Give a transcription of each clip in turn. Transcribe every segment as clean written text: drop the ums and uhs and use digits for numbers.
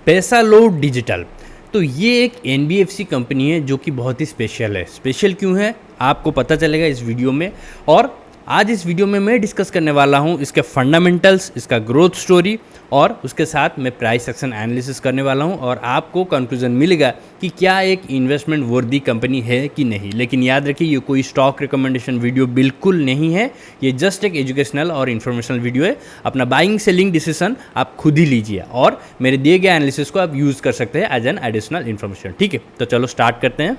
पैसा लो डिजिटल। तो ये एक एनबीएफसी कंपनी है जो कि बहुत ही स्पेशल है। स्पेशल क्यों है आपको पता चलेगा इस वीडियो में। और आज इस वीडियो में मैं डिस्कस करने वाला हूँ इसके फंडामेंटल्स, इसका ग्रोथ स्टोरी और उसके साथ मैं प्राइस एक्शन एनालिसिस करने वाला हूँ और आपको कंक्लूजन मिलेगा कि क्या एक इन्वेस्टमेंट वर्दी कंपनी है कि नहीं। लेकिन याद रखिए ये कोई स्टॉक रिकमेंडेशन वीडियो बिल्कुल नहीं है, ये जस्ट एक एजुकेशनल और इन्फॉर्मेशनल वीडियो है। अपना बाइंग सेलिंग डिसीजन आप खुद ही लीजिए और मेरे दिए गए एनालिसिस को आप यूज़ कर सकते हैं एज एन एडिशनल इन्फॉर्मेशन। ठीक है, तो चलो स्टार्ट करते हैं।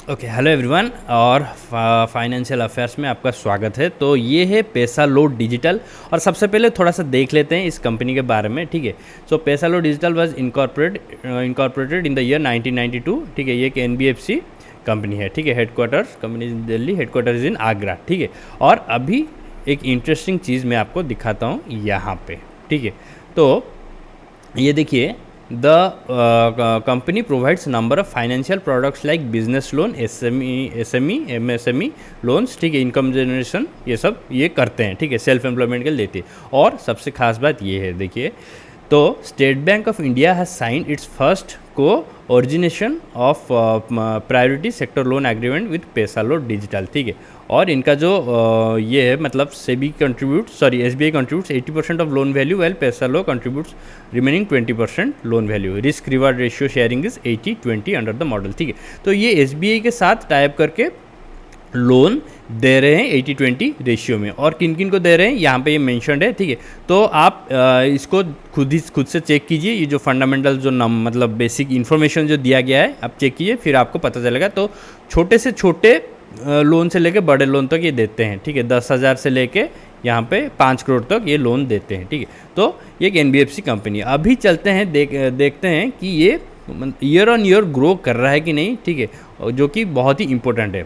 ओके, हेलो एवरीवन और फाइनेंशियल अफेयर्स में आपका स्वागत है। तो ये है पैसा लो डिजिटल और सबसे पहले थोड़ा सा देख लेते हैं इस कंपनी के बारे में। ठीक है, so Paisa Lo Digital was incorporated in the year 1992। ठीक है, ये एक एनबीएफसी कंपनी है। ठीक है, headquarters company in Delhi, headquarters in Agra. ठीक है, और अभी एक इंटरेस्टिंग चीज़ मैं आपको दिखाता हूँ यहाँ पे। ठीक है, तो ये देखिए the company provides number of financial products like business loan, SME, MSME loans। ठीक है, इनकम जनरेशन ये सब ये करते हैं। ठीक है, सेल्फ एम्प्लॉयमेंट के लिए देते हैं। और सबसे खास बात ये है, देखिए तो State Bank of India has signed its first co origination of priority sector loan agreement with Paisa Lo digital. ठीक है, और इनका जो ये है मतलब SBI contributes 80% of loan value well Paisa Lo contributes remaining 20% loan value. Risk reward ratio sharing is 80-20 under the model. ठीक है, तो ये एसबीआई के साथ टाइप करके लोन दे रहे हैं 80-20 रेशियो में। और किन किन को दे रहे हैं यहाँ पे ये मेंशन्ड है। ठीक है, तो आप इसको खुद से चेक कीजिए। ये जो फंडामेंटल जो मतलब बेसिक इन्फॉर्मेशन जो दिया गया है आप चेक कीजिए, फिर आपको पता चलेगा। तो छोटे से छोटे लोन से लेके बड़े लोन तक ये देते हैं। ठीक है, 10,000 से लेके यहाँ पे 5 करोड़ तक ये लोन देते हैं। ठीक है, तो ये एक एनबीएफसी कंपनी है। अभी चलते हैं देखते हैं कि ये ईयर ऑन ईयर ग्रो कर रहा है कि नहीं। ठीक है, जो कि बहुत ही इंपॉर्टेंट है।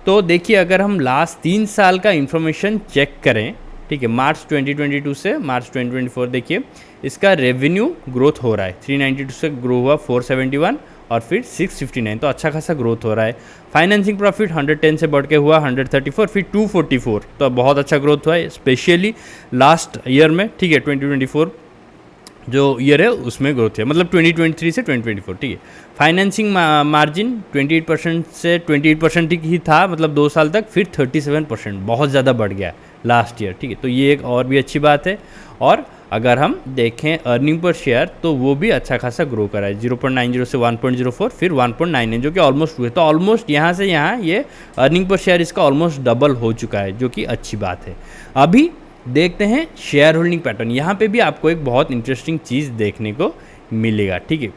तो देखिए अगर हम लास्ट 3 साल का इन्फॉर्मेशन चेक करें, ठीक है, मार्च 2022 से मार्च 2024, देखिए इसका रेवेन्यू ग्रोथ हो रहा है। 392 से ग्रो हुआ 471 और फिर 659, तो अच्छा खासा ग्रोथ हो रहा है। फाइनेंसिंग प्रॉफिट 110 से बढ़ के हुआ 134, फिर 244, तो बहुत अच्छा ग्रोथ हुआ है स्पेशली लास्ट ईयर में। ठीक है, 2024 जो ईयर है उसमें ग्रोथ है, मतलब 2023 से 2024। ठीक है, फाइनेंसिंग मार्जिन 28% से 28% ही था मतलब 2 साल तक, फिर 37%, बहुत ज़्यादा बढ़ गया लास्ट ईयर। ठीक है, तो ये एक और भी अच्छी बात है। और अगर हम देखें अर्निंग पर शेयर तो वो भी अच्छा खासा ग्रो करा है, 0.90 से 1.04, फिर 1.99, जो कि ऑलमोस्ट हुए। तो ऑलमोस्ट यहाँ से यहाँ ये अर्निंग पर शेयर इसका ऑलमोस्ट डबल हो चुका है, जो कि अच्छी बात है। अभी देखते हैं शेयर होल्डिंग पैटर्न। यहाँ पे भी आपको एक बहुत इंटरेस्टिंग चीज़ देखने को मिलेगा। ठीक है,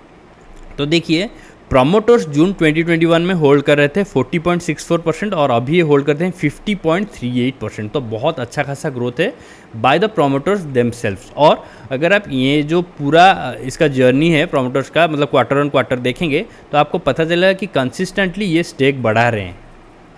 तो देखिए प्रोमोटर्स जून 2021 में होल्ड कर रहे थे 40.64% और अभी ये होल्ड करते हैं 50.38%, तो बहुत अच्छा खासा ग्रोथ है बाय द प्रोमोटर्स देमसेल्व्स। और अगर आप ये जो पूरा इसका जर्नी है प्रोमोटर्स का, मतलब क्वार्टर ऑन क्वार्टर देखेंगे तो आपको पता चलेगा कि कंसिस्टेंटली ये स्टेक बढ़ा रहे हैं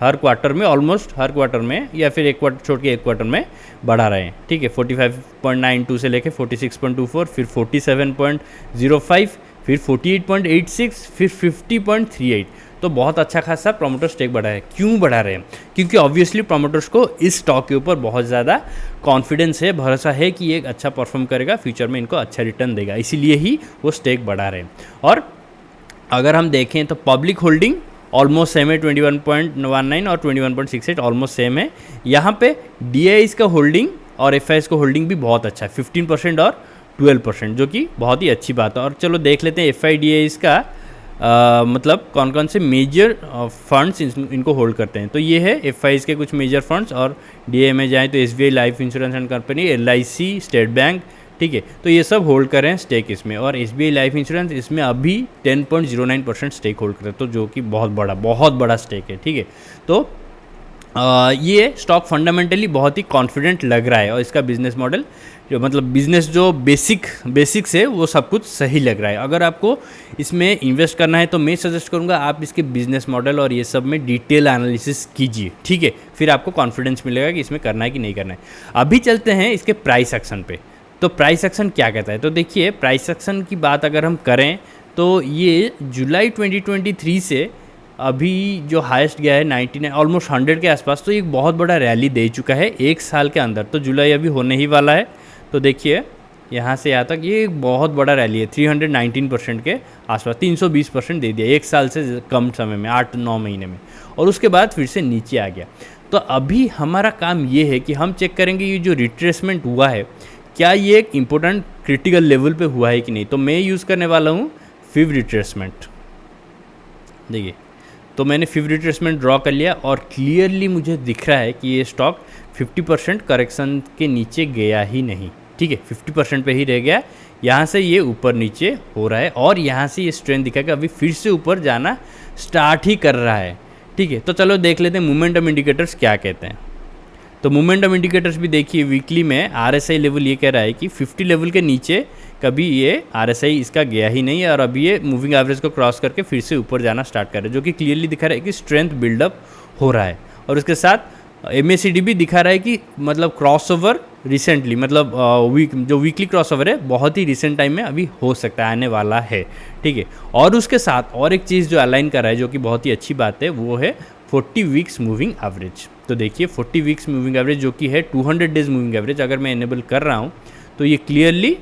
हर क्वार्टर में, ऑलमोस्ट हर क्वार्टर में, या फिर एक क्वार्टर छोड़ के एक क्वार्टर में बढ़ा रहे हैं। ठीक है, 45.92 से लेके 46.24, फिर 47.05, फिर 48.86, फिर 50.38, तो बहुत अच्छा खासा प्रोमोटर स्टेक बढ़ा है। क्यों बढ़ा रहे हैं? क्योंकि ऑब्वियसली प्रोमोटर्स को इस स्टॉक के ऊपर बहुत ज़्यादा कॉन्फिडेंस है, भरोसा है कि ये एक अच्छा परफॉर्म करेगा, फ्यूचर में इनको अच्छा रिटर्न देगा, इसीलिए ही वो स्टेक बढ़ा रहे हैं। और अगर हम देखें तो पब्लिक होल्डिंग ऑलमोस्ट सेम है, 21.19 और 21.68 ऑलमोस्ट सेम है। यहाँ पे डीआईज का होल्डिंग और एफआईएस का होल्डिंग भी बहुत अच्छा है, 15% और 12%, जो कि बहुत ही अच्छी बात है। और चलो देख लेते हैं एफआई डीआईज का मतलब कौन कौन से मेजर फंड्स इनको होल्ड करते हैं। तो ये है एफआईज के कुछ मेजर फंड्स, और डीआई में जाएँ तो SBI life insurance and company, LIC, state bank. ठीक है, तो ये सब होल्ड कर रहे हैं स्टेक इसमें, और एसबीआई लाइफ इंश्योरेंस इसमें अभी 10.09% स्टेक होल्ड कर रहे हैं, तो जो कि बहुत बड़ा स्टेक है। ठीक है, तो ये स्टॉक फंडामेंटली बहुत ही कॉन्फिडेंट लग रहा है, और इसका बिजनेस मॉडल जो मतलब बिजनेस जो बेसिक्स है वो सब कुछ सही लग रहा है। अगर आपको इसमें इन्वेस्ट करना है तो मैं सजेस्ट करूँगा आप इसके बिजनेस मॉडल और ये सब में डिटेल एनालिसिस कीजिए। ठीक है, फिर आपको कॉन्फिडेंस मिलेगा कि इसमें करना है कि नहीं करना है। अभी चलते हैं इसके प्राइस एक्शन पे। तो प्राइस एक्शन क्या कहता है? तो देखिए प्राइस एक्शन की बात अगर हम करें तो ये जुलाई 2023 से अभी जो हाईएस्ट गया है 99 ऑलमोस्ट 100 के आसपास, तो एक बहुत बड़ा रैली दे चुका है एक साल के अंदर। तो जुलाई अभी होने ही वाला है, तो देखिए यहाँ से यहाँ तक ये एक बहुत बड़ा रैली है, 319% के आसपास, 320% दे दिया एक साल से कम समय में, 8-9 महीने में, और उसके बाद फिर से नीचे आ गया। तो अभी हमारा काम ये है कि हम चेक करेंगे ये जो रिट्रेसमेंट हुआ है क्या ये एक इम्पोर्टेंट क्रिटिकल लेवल पे हुआ है कि नहीं। तो मैं यूज़ करने वाला हूँ फिव रिट्रेसमेंट। देखिए तो मैंने फिव रिट्रेसमेंट ड्रॉ कर लिया और क्लियरली मुझे दिख रहा है कि ये स्टॉक 50% करेक्शन के नीचे गया ही नहीं, ठीक है, 50% पे ही रह गया। यहाँ से ये ऊपर नीचे हो रहा है और यहाँ से ये स्ट्रेंथ दिखा कि अभी फिर से ऊपर जाना स्टार्ट ही कर रहा है, ठीक है। तो चलो देख लेते हैं मोमेंटम इंडिकेटर्स क्या कहते हैं। तो मोमेंटम इंडिकेटर्स भी देखिए वीकली में RSI लेवल ये कह रहा है कि 50 लेवल के नीचे कभी ये RSI इसका गया ही नहीं है और अभी ये मूविंग एवरेज को क्रॉस करके फिर से ऊपर जाना स्टार्ट कर रहा है, जो कि क्लियरली दिखा रहा है कि स्ट्रेंथ बिल्डअप हो रहा है। और उसके साथ MACD भी दिखा रहा है कि मतलब क्रॉसओवर रिसेंटली, मतलब जो वीकली क्रॉसओवर है बहुत ही रिसेंट टाइम में अभी हो सकता है, आने वाला है, ठीक है। और उसके साथ और एक चीज़ जो अलाइन कर रहा है जो कि बहुत ही अच्छी बात है वो है 40 वीक्स मूविंग एवरेज। तो देखिए 40 वीक्स मूविंग एवरेज जो कि है 200 डेज मूविंग एवरेज, अगर मैं इनेबल कर रहा हूँ तो ये क्लियरली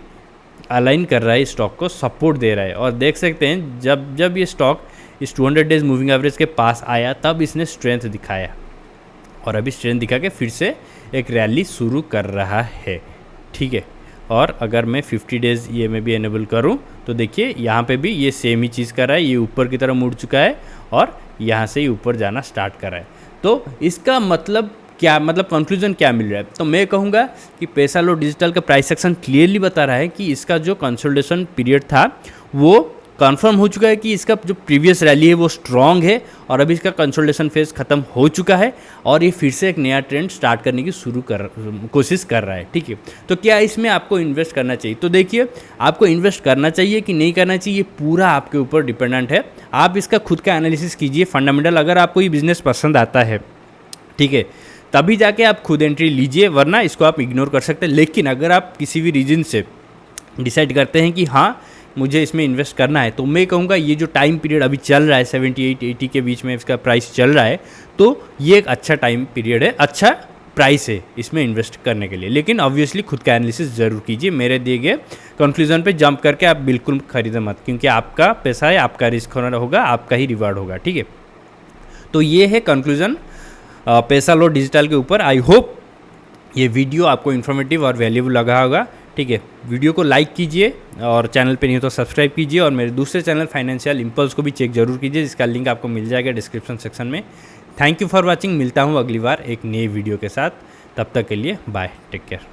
अलाइन कर रहा है, स्टॉक को सपोर्ट दे रहा है। और देख सकते हैं जब ये स्टॉक इस 200 डेज मूविंग एवरेज के पास आया तब इसने स्ट्रेंथ दिखाया और अभी स्ट्रेंथ दिखा के फिर से एक रैली शुरू कर रहा है, ठीक है। और अगर मैं 50 डेज़ ये में भी इनेबल करूं तो देखिए यहाँ पे भी ये सेम ही चीज़ कर रहा है, ये ऊपर की तरफ मुड़ चुका है और यहाँ से ही ऊपर जाना स्टार्ट कर रहा है। तो इसका मतलब क्या, मतलब कंक्लूजन क्या मिल रहा है? तो मैं कहूँगा कि पेसालो डिजिटल का प्राइस सेक्शन क्लियरली बता रहा है कि इसका जो कंसोलिडेशन पीरियड था वो कंफर्म हो चुका है कि इसका जो प्रीवियस रैली है वो स्ट्रॉन्ग है और अभी इसका कंसोलिडेशन फेज खत्म हो चुका है और ये फिर से एक नया ट्रेंड स्टार्ट करने की कोशिश कर रहा है, ठीक है। तो क्या इसमें आपको इन्वेस्ट करना चाहिए? तो देखिए आपको इन्वेस्ट करना चाहिए कि नहीं करना चाहिए ये पूरा आपके ऊपर डिपेंडेंट है। आप इसका खुद का एनालिसिस कीजिए फंडामेंटल, अगर आपको ये बिजनेस पसंद आता है, ठीक है, तभी जाके आप खुद एंट्री लीजिए, वरना इसको आप इग्नोर कर सकते हैं। लेकिन अगर आप किसी भी रीजन से डिसाइड करते हैं कि हाँ मुझे इसमें इन्वेस्ट करना है, तो मैं कहूँगा ये जो टाइम पीरियड अभी चल रहा है 78-80 के बीच में इसका प्राइस चल रहा है, तो ये एक अच्छा टाइम पीरियड है, अच्छा प्राइस है इसमें इन्वेस्ट करने के लिए। लेकिन ऑब्वियसली खुद का एनालिसिस ज़रूर कीजिए, मेरे दिए गए कंक्लूजन पे जंप करके आप बिल्कुल खरीदें मत, क्योंकि आपका पैसा है, आपका रिस्क होगा, आपका ही रिवार्ड होगा, ठीक है। तो ये है कंक्लूजन पेसालो डिजिटल के ऊपर। आई होप ये वीडियो आपको इन्फॉर्मेटिव और वैल्यूबल लगा होगा, ठीक है। वीडियो को लाइक कीजिए और चैनल पे नहीं हो तो सब्सक्राइब कीजिए और मेरे दूसरे चैनल फाइनेंशियल इंपल्स को भी चेक जरूर कीजिए, जिसका लिंक आपको मिल जाएगा डिस्क्रिप्शन सेक्शन में। थैंक यू फॉर वॉचिंग, मिलता हूँ अगली बार एक नई वीडियो के साथ, तब तक के लिए बाय, टेक केयर।